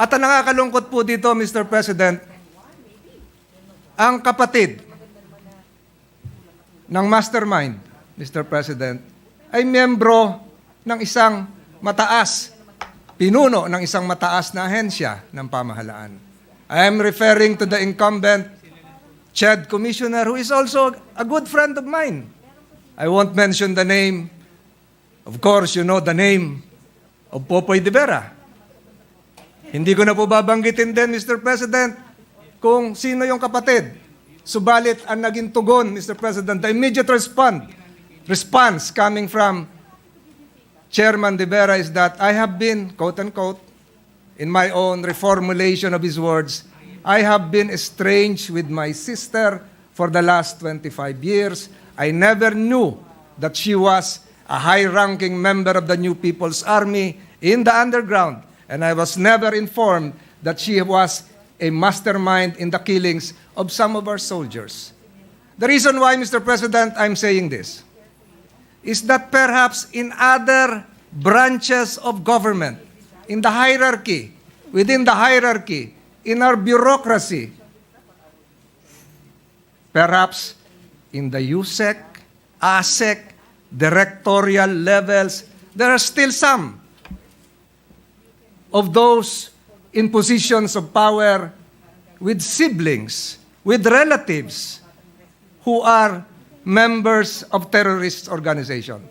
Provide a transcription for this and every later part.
At ang nakakalungkot po dito, Mr. President, ang kapatid ng mastermind, Mr. President, ay miyembro ng isang pinuno ng isang mataas na ahensya ng pamahalaan. I am referring to the incumbent CHED Commissioner who is also a good friend of mine. I won't mention the name. Of course, you know the name of Popoy De Vera. Hindi ko na po babanggitin din, Mr. President, kung sino yung kapatid. Subalit, ang naging tugon, Mr. President, the immediate response coming from Chairman De Vera is that I have been, quote-unquote, in my own reformulation of his words, I have been estranged with my sister for the last 25 years. I never knew that she was a high-ranking member of the New People's Army in the underground, and I was never informed that she was a mastermind in the killings of some of our soldiers. The reason why, Mr. President, I'm saying this is that perhaps in other branches of government, in the hierarchy, within the hierarchy, in our bureaucracy, perhaps in the USEC, ASEC, directorial levels, there are still some of those in positions of power with siblings, with relatives who are members of terrorist organizations.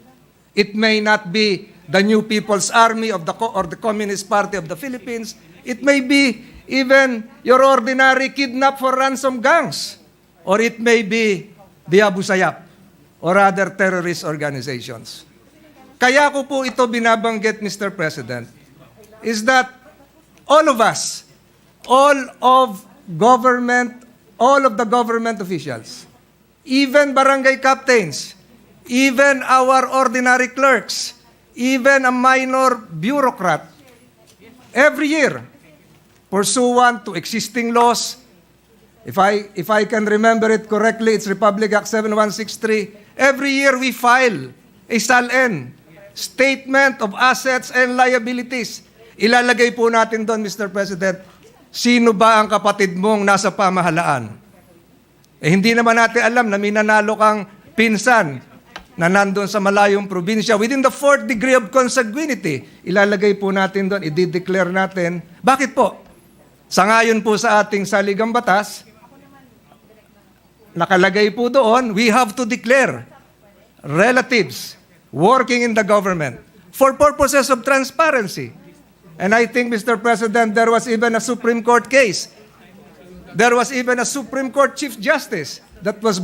It may not be the New People's Army or the Communist Party of the Philippines. It may be even your ordinary kidnap for ransom gangs. Or it may be the Abu Sayyaf or other terrorist organizations. Kaya ko po ito binabanggit, Mr. President, is that all of us, all of the government officials, even barangay captains, even our ordinary clerks, even a minor bureaucrat, every year, pursuant to existing laws, if I can remember it correctly, it's Republic Act 7163, every year we file a SALN, Statement of Assets and Liabilities. Ilalagay po natin doon, Mr. President, sino ba ang kapatid mong nasa pamahalaan? Hindi naman natin alam na minanalo kang pinsan na nandun sa malayong probinsya within the 4th degree of consanguinity. Ilalagay po natin doon, i-declare natin. Bakit po? Sangayon po sa ating saligang batas, nakalagay po doon, we have to declare relatives working in the government for purposes of transparency. And I think, Mr. President, there was even a Supreme Court case. There was even a Supreme Court Chief Justice who was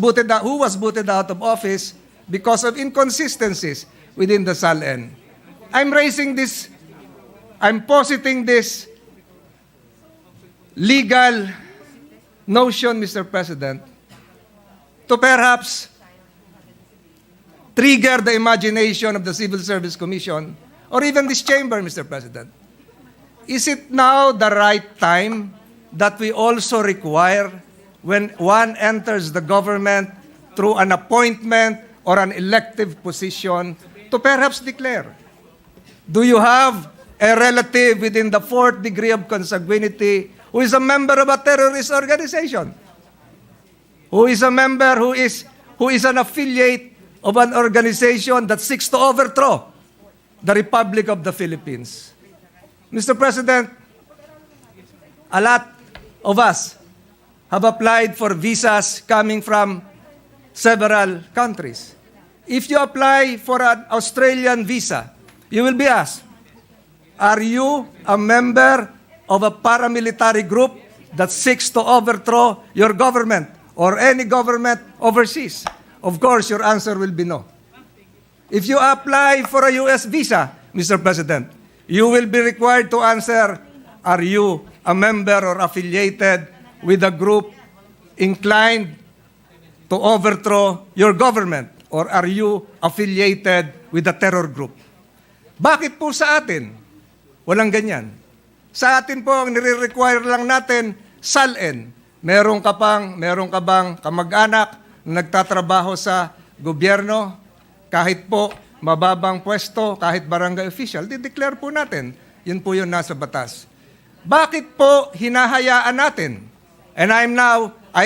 booted out of office because of inconsistencies within the SALN. I'm positing this legal notion, Mr. President, to perhaps trigger the imagination of the Civil Service Commission or even this chamber, Mr. President. Is it now the right time that we also require, when one enters the government through an appointment or an elective position, to perhaps declare, do you have a relative within the 4th degree of consanguinity who is a member of a terrorist organization? Who is a member, who is an affiliate of an organization that seeks to overthrow the Republic of the Philippines? Mr. President, a lot of us have applied for visas coming from several countries. If you apply for an Australian visa, you will be asked, are you a member of a paramilitary group that seeks to overthrow your government or any government overseas? Of course, your answer will be no. If you apply for a US visa, Mr. President, you will be required to answer, are you a member or affiliated with a group inclined to overthrow your government? Or are you affiliated with a terror group? Bakit po sa atin? Walang ganyan. Sa atin po, ang nire-require lang natin, SALN. Meron ka bang kamag-anak na nagtatrabaho sa gobyerno? Kahit po mababang pwesto, kahit barangay official, di-declare po natin. Yun po yun nasa batas. Bakit po hinahayaan natin? And I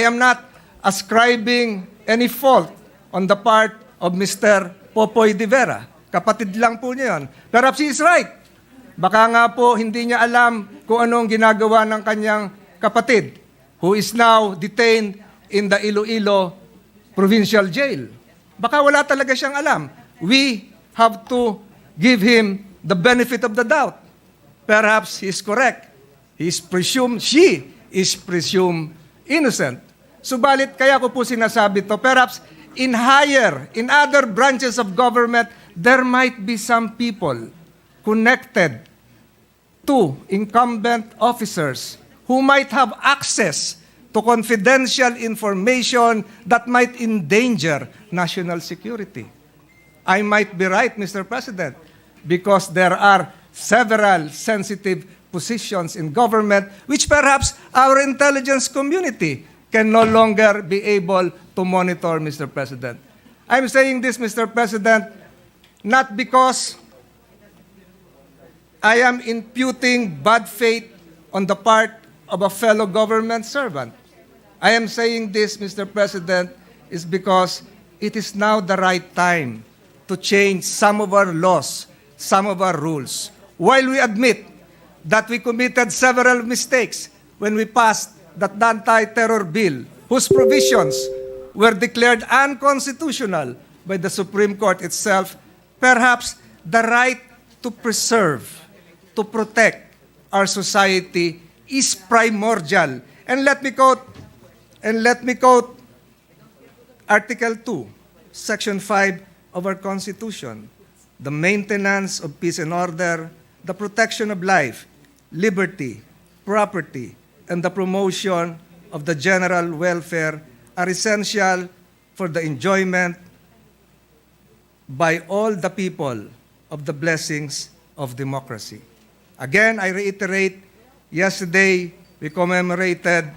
am not ascribing any fault on the part of Mr. Popoy De Vera. Kapatid lang po niya yun. Perhaps he is right. Baka nga po hindi niya alam kung anong ginagawa ng kanyang kapatid who is now detained in the Iloilo Provincial Jail. Baka wala talaga siyang alam. We have to give him the benefit of the doubt. Perhaps he is correct. She is presumed innocent. Subalit, kaya ko po sinasabi to, perhaps in other branches of government, there might be some people connected to incumbent officers who might have access to confidential information that might endanger national security. I might be right, Mr. President, because there are several sensitive positions in government which perhaps our intelligence community can no longer be able to monitor, Mr. President. I'm saying this, Mr. President, not because I am imputing bad faith on the part of a fellow government servant. I am saying this, Mr. President, is because it is now the right time to change some of our laws, some of our rules. While we admit that we committed several mistakes when we passed that anti-terror bill, whose provisions were declared unconstitutional by the Supreme Court itself, perhaps the right to preserve, to protect our society is primordial. And let me quote Article 2, Section 5 of our Constitution. The maintenance of peace and order, the protection of life, liberty, property, and the promotion of the general welfare are essential for the enjoyment by all the people of the blessings of democracy. Again, I reiterate, yesterday we commemorated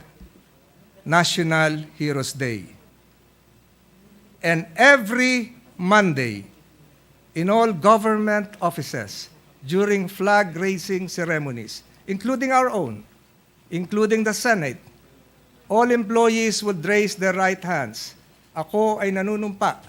National Heroes Day. And every Monday, in all government offices, during flag-raising ceremonies, including our own, including the Senate, all employees would raise their right hands. Ako ay nanunumpa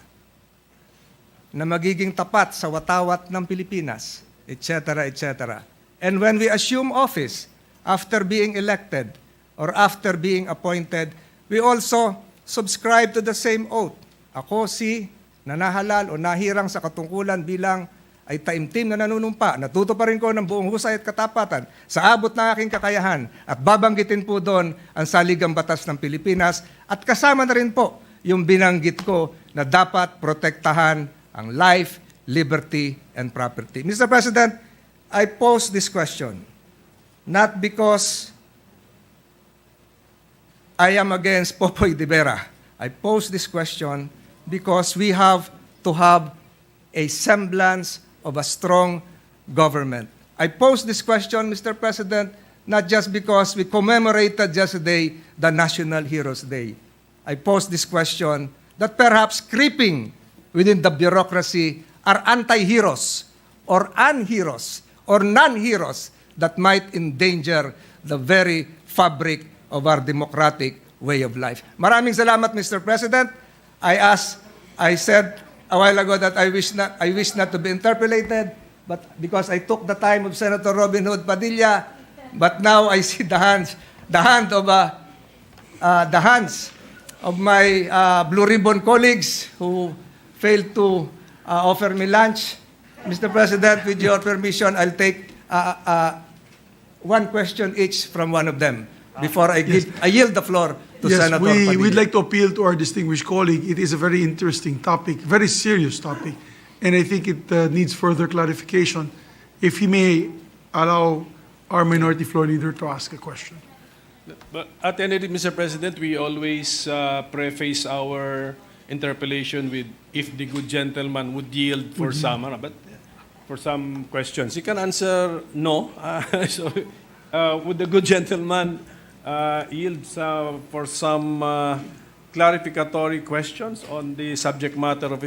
na magiging tapat sa watawat ng Pilipinas, etc., etc. And when we assume office, after being elected or after being appointed, we also subscribe to the same oath. Ako si nanahalal o nahirang sa katungkulan bilang ay taimtim na nanunumpa, natuto pa rin ko ng buong husay at katapatan sa abot ng aking kakayahan at babanggitin po doon ang saligang batas ng Pilipinas at kasama na rin po yung binanggit ko na dapat protektahan ang life, liberty, and property. Mr. President, I pose this question not because I am against Popoy De Vera. I pose this question because we have to have a semblance of a strong government. I pose this question, Mr. President, not just because we commemorated yesterday the National Heroes Day. I pose this question that perhaps creeping within the bureaucracy are anti-heroes or unheroes or non-heroes that might endanger the very fabric of our democratic way of life. Maraming salamat, Mr. President. I said a while ago that I wish not to be interpolated, but because I took the time of Senator Robin Hood Padilla, but now I see the hands of my Blue Ribbon colleagues who failed to offer me lunch. Mr. President, with your permission, I'll take one question each from one of them before I yield the floor to Senator Padilla. We'd like to appeal to our distinguished colleague. It is a very interesting topic, very serious topic, and I think it needs further clarification. If he may allow our minority floor leader to ask a question. But at any rate, Mr. President, we always preface our interpellation with if the good gentleman would yield for some questions. He can answer no. So, would the good gentleman yield for some clarificatory questions on the subject matter of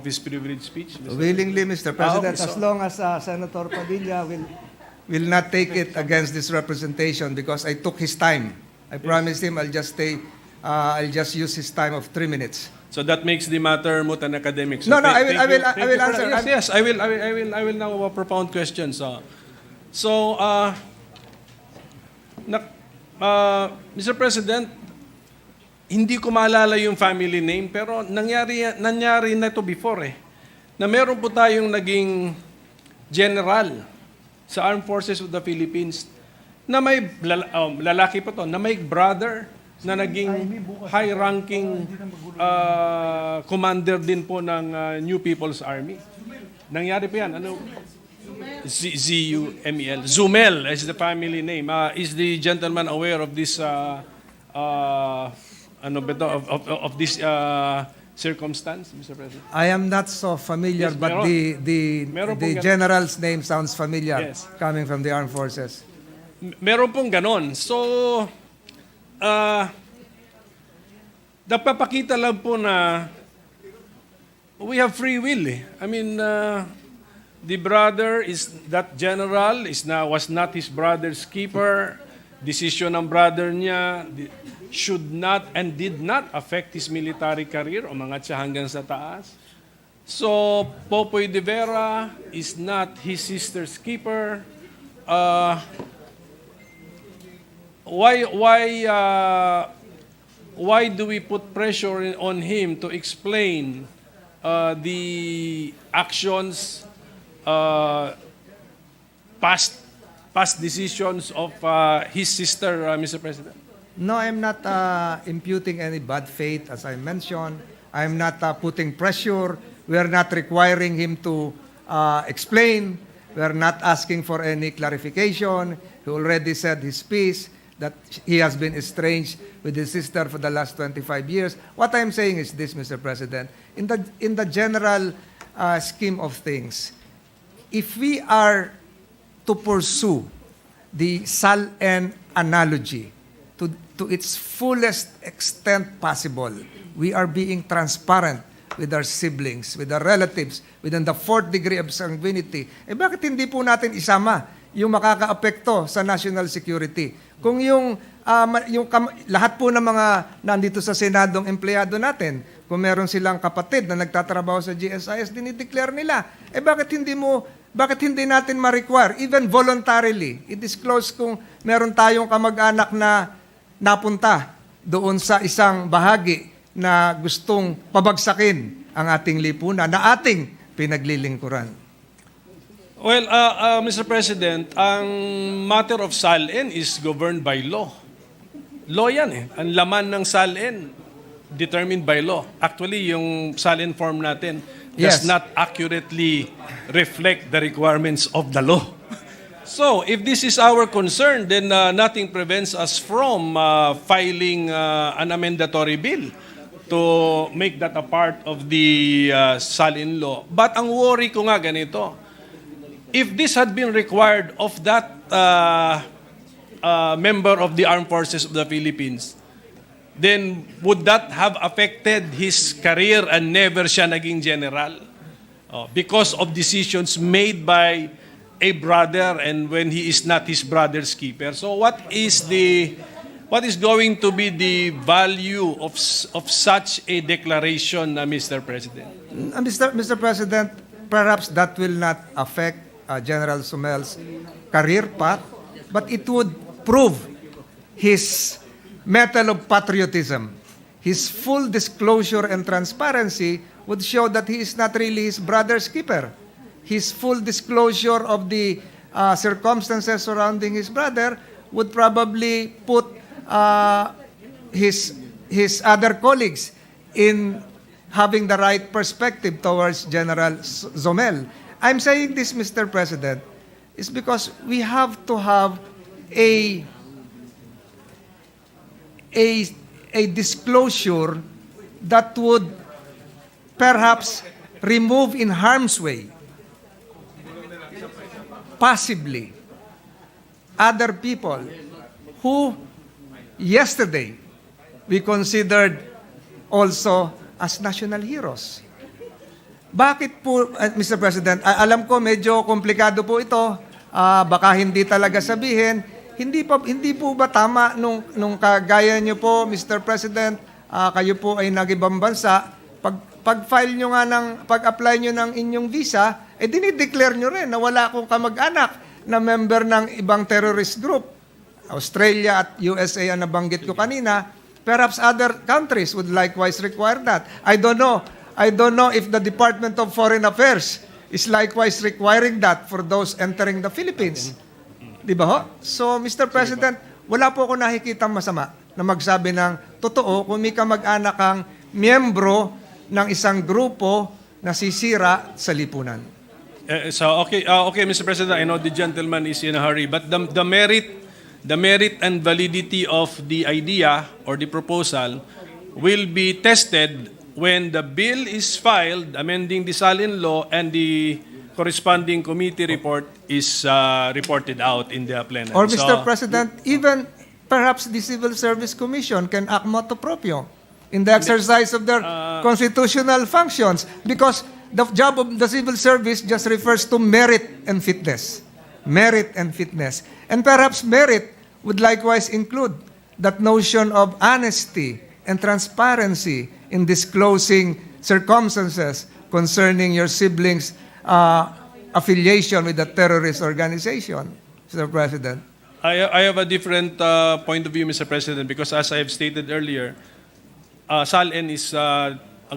his privileged speech? Willingly, Mr. President, Okay, as long as Senator Padilla will will not take it against this representation because I took his time. I promised him I'll just use his time of 3 minutes. So that makes the matter moot and academic. So No, thank I you will for answer. that. Yes, I will now propound questions. Mr. President, hindi ko maalala yung family name, pero nangyari na ito before na meron po tayong naging general sa Armed Forces of the Philippines na may lalaki pa to, na may brother na naging high-ranking commander din po ng New People's Army. Nangyari pa yan. Ano? Zumel. Zumel is the family name. Is the gentleman aware of this of this circumstance, Mr. President? I am not so familiar, Yes, but the general's name sounds familiar, Yes. coming from the armed forces. Meron pong ganon. So, nagpapakita lang po na we have free will. I mean, the brother that general was not his brother's keeper. Decision ng brother niya should not and did not affect his military career, umangat siya hanggang sa taas. So, Popoy De Vera is not his sister's keeper. Why do we put pressure on him to explain the actions, past decisions of his sister, Mr. President? No, I'm not imputing any bad faith, as I mentioned. I'm not putting pressure. We are not requiring him to explain. We are not asking for any clarification. He already said his piece, that he has been estranged with his sister for the last 25 years. What I'm saying is this, Mr. President. In the general scheme of things, if we are to pursue the SALN analogy to its fullest extent possible, we are being transparent with our siblings, with our relatives, within the 4th degree of sanguinity. Bakit hindi po natin isama yung makakaapekto sa national security? Kung lahat po ng mga nandito sa Senadong empleyado natin, kung meron silang kapatid na nagtatrabaho sa GSIS, dinideclare nila. Bakit hindi natin ma-require, even voluntarily, i-disclose kung meron tayong kamag-anak na napunta doon sa isang bahagi na gustong pabagsakin ang ating lipunan na ating pinaglilingkuran. Well, Mr. President, ang matter of SALN is governed by law. Law yan Ang laman ng SALN, determined by law. Actually, yung SALN form natin does Yes. not accurately reflect the requirements of the law. So, if this is our concern, then nothing prevents us from filing an amendatory bill to make that a part of the SALN law. But ang worry ko nga ganito, if this had been required of that member of the Armed Forces of the Philippines, then would that have affected his career and never siya naging general? Because of decisions made by a brother and when he is not his brother's keeper. So what is going to be the value of such a declaration, Mr. President? Mr. President, perhaps that will not affect General Zumel's career path, but it would prove his mettle of patriotism. His full disclosure and transparency would show that he is not really his brother's keeper. His full disclosure of the circumstances surrounding his brother would probably put his other colleagues in having the right perspective towards General Zumel. I'm saying this, Mr. President, is because we have to have a disclosure that would perhaps remove in harm's way, possibly, other people who yesterday we considered also as national heroes. Bakit po, Mr. President, alam ko medyo komplikado po ito. baka hindi talaga sabihin. Hindi po ba tama nung kagaya niyo po, Mr. President, kayo po ay nag-ibang bansa, pag-file nyo nga pag-apply nyo ng inyong visa, dinideclare nyo rin na wala akong kamag-anak na member ng ibang terrorist group. Australia at USA ang nabanggit ko kanina. Perhaps other countries would likewise require that. I don't know if the Department of Foreign Affairs is likewise requiring that for those entering the Philippines. Di ba ho? So, Mr. President, wala po ako nakikitang masama na magsabi ng totoo kung may kamag-anak kang miyembro ng isang grupo na sisira sa lipunan. Okay, Mr. President, I know the gentleman is in a hurry, but the merit and validity of the idea or the proposal will be tested when the bill is filed, amending the SALN law, and the corresponding committee report is reported out in the plenary. Or, Mr. President, even perhaps the Civil Service Commission can act motu proprio in the exercise of their constitutional functions, because the job of the civil service just refers to merit and fitness. Merit and fitness. And perhaps merit would likewise include that notion of honesty and transparency in disclosing circumstances concerning your siblings' affiliation with a terrorist organization, Mr. President. I have a different point of view, Mr. President, because as I have stated earlier, SALN is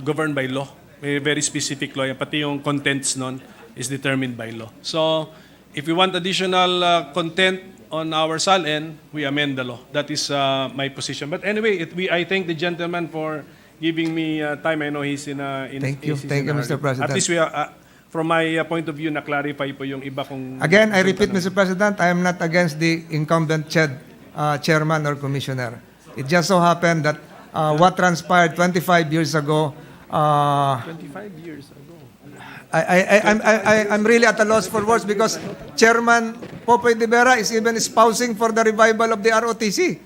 governed by law. May very specific law. Pati yung contents nun is determined by law. So, if we want additional content on our SALN, we amend the law. That is my position. But anyway, I thank the gentleman for giving me time. I know he's in a... Thank you, Mr. President. At least we are... from my point of view, na-clarify po yung iba kong... Again, I repeat, Mr. President, I am not against the incumbent chairman or commissioner. It just so happened that what transpired 25 years ago... 25 years ago. I'm really at a loss for words because Chairman Popoy De Vera is even espousing for the revival of the ROTC.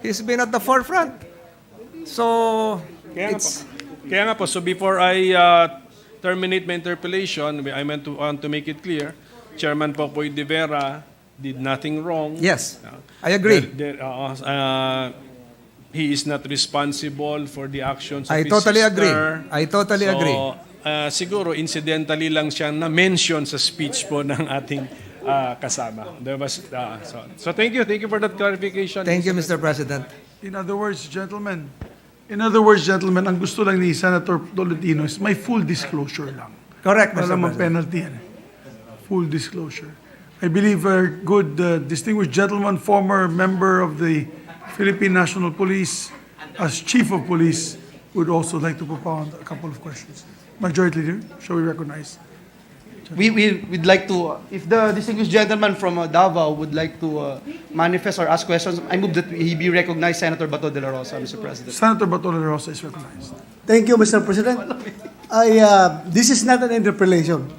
He's been at the forefront. So, Kaya nga po, so before I terminate my interpellation, I want to make it clear, Chairman Popoy De Vera did nothing wrong. yes, I agree. He is not responsible for the actions of I his totally agree. sister. I totally agree. Siguro, incidentally lang siyang na-mention sa speech po ng ating kasama. There was, so thank you for that clarification. Thank you, Mr. President. In other words, gentlemen, ang gusto lang ni Senator Tolentino is may full disclosure lang. Correct, Wala Mr. namang President. penalty yan. Full disclosure. I believe our good, distinguished gentleman, former member of the Philippine National Police, as Chief of Police, would also like to propound a couple of questions. Majority Leader, shall we recognize? We'd like to, if the distinguished gentleman from Davao would like to manifest or ask questions, I move that he be recognized, Senator Bato de la Rosa, Mr. President. Senator Bato de la Rosa is recognized. Thank you, Mr. President. This is not an interpellation.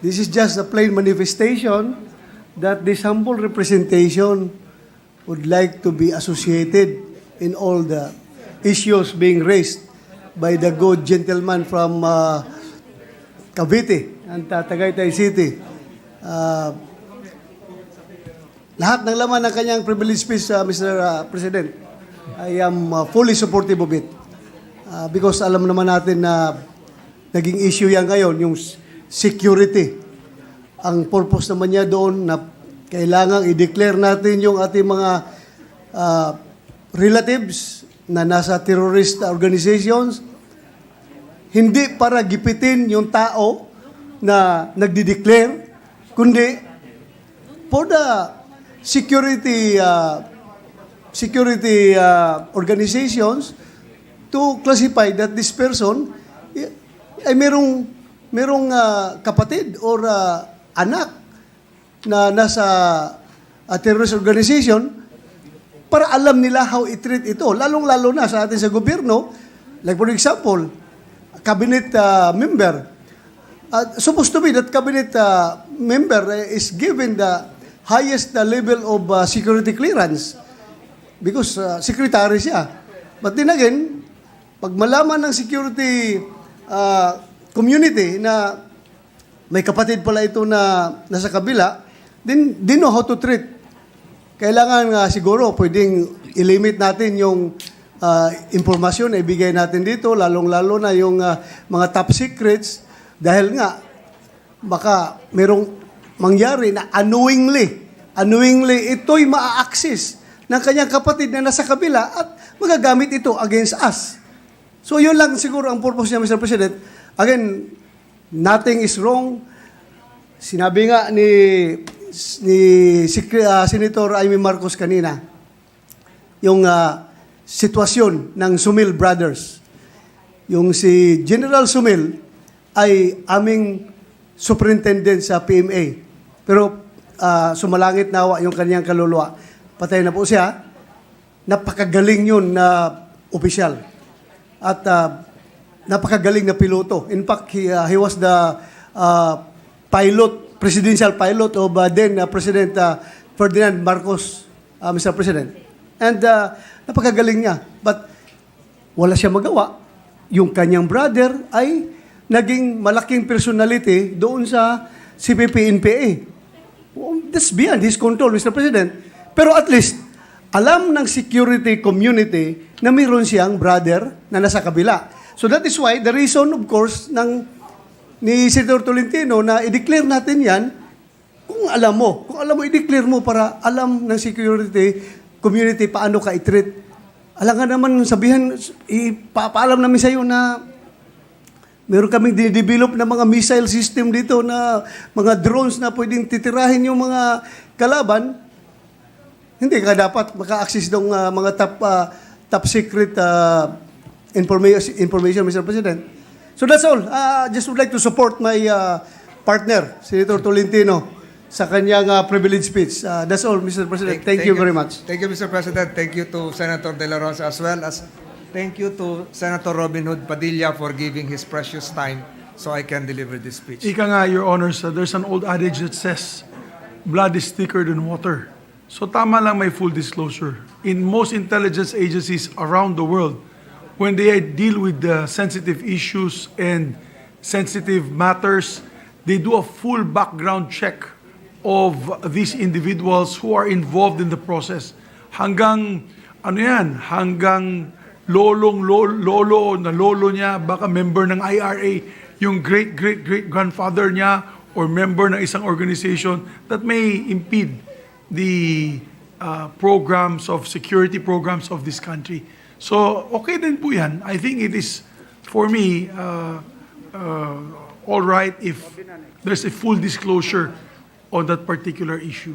This is just a plain manifestation that this humble representation would like to be associated in all the issues being raised by the good gentleman from Cavite and Tagaytay City. Lahat ng laman ng kanyang privilege speech, Mr. President, I am fully supportive of it. Because alam naman natin na naging issue yan ngayon, yung security. Ang purpose naman niya doon na kailangang i-declare natin yung ating mga relatives na nasa terrorist organizations, hindi para gipitin yung tao na nagdi-declare, kundi for the security organizations to classify that this person ay merong kapatid or anak na nasa terrorist organization para alam nila how i-treat ito. Lalong-lalo na sa atin sa gobyerno, like for example, cabinet member. Supposed to be that cabinet member is given the highest level of security clearance because secretary siya. But then again, pag malaman ng security community na may kapatid pala ito na nasa kabila, they know how to treat. Kailangan siguro pwedeng i-limit natin yung impormasyon na ibigay natin dito, lalong-lalo na yung mga top secrets, dahil nga, baka merong mangyari na unknowingly ito'y maa-access ng kanyang kapatid na nasa kabila at magagamit ito against us. So yun lang siguro ang purpose niya, Mr. President. Again, nothing is wrong. Sinabi nga ni Senator Amy Marcos kanina, yung sitwasyon ng Sumil Brothers. Yung si General Sumil ay aming superintendent sa PMA. Pero sumalangit nawa yung kanyang kaluluwa. Patay na po siya. Napakagaling yun na opisyal. At napakagaling na piloto. In fact, he was the presidential pilot of then President Ferdinand Marcos, Mr. President. And napakagaling niya. But wala siya magawa. Yung kanyang brother ay naging malaking personality doon sa CPP-NPA. That's beyond his control, Mr. President. Pero at least, alam ng security community na mayroon siyang brother na nasa kabila. So that is why, the reason, of course, ni Senator Tolentino na i-declare natin yan, kung alam mo, i-declare mo para alam ng security community paano ka i-treat. Alam nga naman, sabihan, ipapaalam namin sa iyo na meron kaming dinedevelop na mga missile system dito na mga drones na pwedeng titirahin yung mga kalaban. Hindi ka dapat maka-access ng mga top secret information, Mr. President. So that's all. Just would like to support my partner, Senator Tolentino, sa kanyang privilege speech. That's all, Mr. President. Thank you very much. Thank you, Mr. President. Thank you to Senator De La Rosa as well as thank you to Senator Robin Hood Padilla for giving his precious time so I can deliver this speech. Ika nga, Your Honors, there's an old adage that says, blood is thicker than water. So tama lang may full disclosure. In most intelligence agencies around the world, when they deal with the sensitive issues and sensitive matters, they do a full background check of these individuals who are involved in the process. Hanggang, hanggang lolo niya, baka member ng IRA, yung great-great-great-grandfather niya, or member ng isang organization that may impede the security programs of this country. So, okay din po yan. I think it is, for me, all right if there's a full disclosure on that particular issue.